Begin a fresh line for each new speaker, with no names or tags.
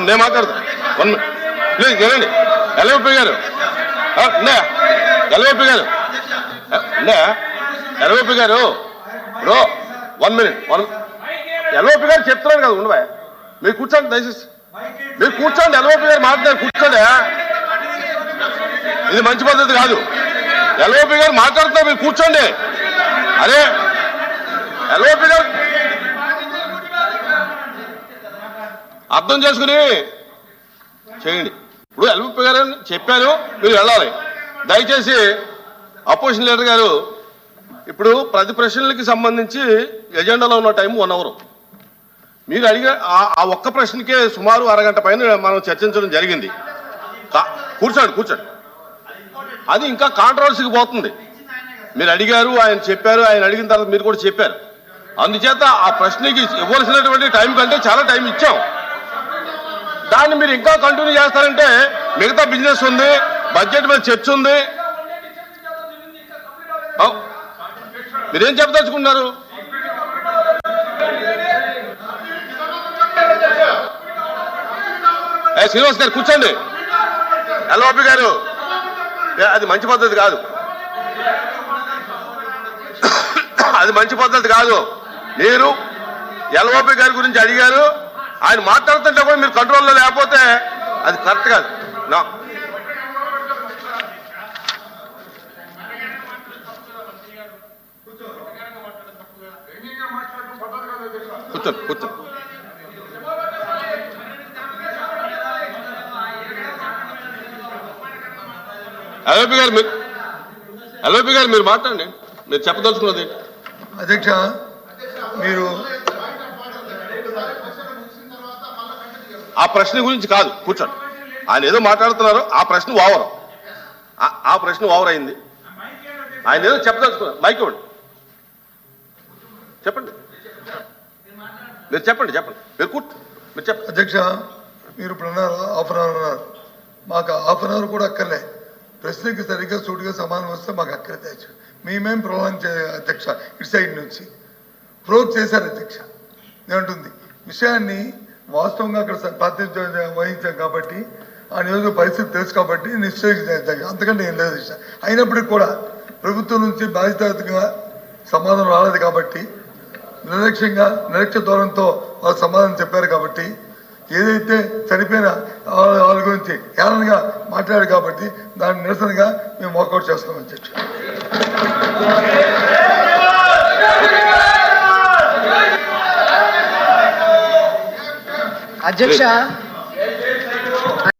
నేను మాట్లాడతాను ప్లీజ్ వినండి. ఎల్ఓపి గారు ఎల్ఓపి గారు ఎల్ఓపి గారు బ్రో 1 minute ఎల్ఓపి గారు చెప్తున్నాను కదా ఉండవా మీరు కూర్చోండి దయచేసి మీరు కూర్చోండి ఎల్ఓపి గారు మాట్లాడారు కూర్చోండి ఇది మంచి పద్ధతి కాదు ఎల్ఓపి గారు మాట్లాడుతున్నారు మీరు కూర్చోండి అరే ఎల్ఓపి గారు అర్థం చేసుకుని చేయండి. ఇప్పుడు ఎల్ఓపి గారు చెప్పాను మీరు వెళ్ళాలి. దయచేసి అపోజిషన్ లీడర్ గారు ఇప్పుడు ప్రతి ప్రశ్నలకి సంబంధించి ఎజెండాలో ఉన్న టైం 1 hour. మీరు అడిగే ఆ ఒక్క ప్రశ్నకే సుమారు అరగంట పైన మనం చర్చించడం జరిగింది. కూర్చోండి అది ఇంకా కాంట్రవర్సీకి పోతుంది. మీరు అడిగారు ఆయన చెప్పారు ఆయన అడిగిన తర్వాత మీరు కూడా చెప్పారు. అందుచేత ఆ ప్రశ్నకి ఇవ్వాల్సినటువంటి టైం కంటే చాలా టైం ఇచ్చాం. దాన్ని మీరు ఇంకా కంటిన్యూ చేస్తారంటే మిగతా బిజినెస్ ఉంది బడ్జెట్ మీద చర్చ ఉంది. మీరేం చెప్పదలుచుకున్నారు? శ్రీనివాస్ గారు కూర్చోండి. ఎల్ఓపి గారు అది మంచి పద్ధతి కాదు అది మంచి పద్ధతి కాదు. మీరు ఎల్ఓపి గారి గురించి అడిగారు ఆయన మాట్లాడుతుంటే కూడా మీరు కంట్రోల్లో లేకపోతే అది కరెక్ట్ కాదు. కూర్చోండి ఎల్ఓపి గారు మీరు మాట్లాడండి మీరు చెప్పదలుచుకున్నది.
అధ్యక్ష మీరు
ఆ ప్రశ్న గురించి కాదు కూర్చోండి. ఆయన ఏదో మాట్లాడుతున్నారు ఆ ప్రశ్న ఓవర్ అయింది. ఆయన ఏదో చెప్పదలుచుకున్నారు మైక్ ఇవ్వండి చెప్పండి మీరు చెప్పండి మీరు చెప్పండి.
అధ్యక్ష మీరు ఇప్పుడు అన్నారు హాఫ్ అన్ అవర్ అన్నారు. మాకు హాఫ్ అన్ అవర్ కూడా అక్కర్లే. ప్రశ్నకి సరిగ్గా సూటిగా సమానం వస్తే మాకు అక్కర్లేదు. మేమేం ప్రొలాంగ్ అధ్యక్ష ఇటు సైడ్ నుంచి ప్రోక్ చేశారు అధ్యక్ష. ఏమంటుంది విషయాన్ని వాస్తవంగా అక్కడ ప్రాతినిధ్యం వహించాం కాబట్టి ఆ నియోజక పరిస్థితి తెలుసు కాబట్టి నిశ్చయించాం. అంతకంటే ఏం లేదు అధ్యక్ష. అయినప్పటికీ కూడా ప్రభుత్వం నుంచి బాధ్యతగా సమాధానం రాలేదు కాబట్టి నిర్లక్ష్య ధోరణితో వాళ్ళు సమాధానం చెప్పారు కాబట్టి ఏదైతే చనిపోయిన వాళ్ళ గురించి హేళనగా మాట్లాడారు కాబట్టి దాని నిరసనగా మేము వాకౌట్ చేస్తాం
అధ్యక్ష.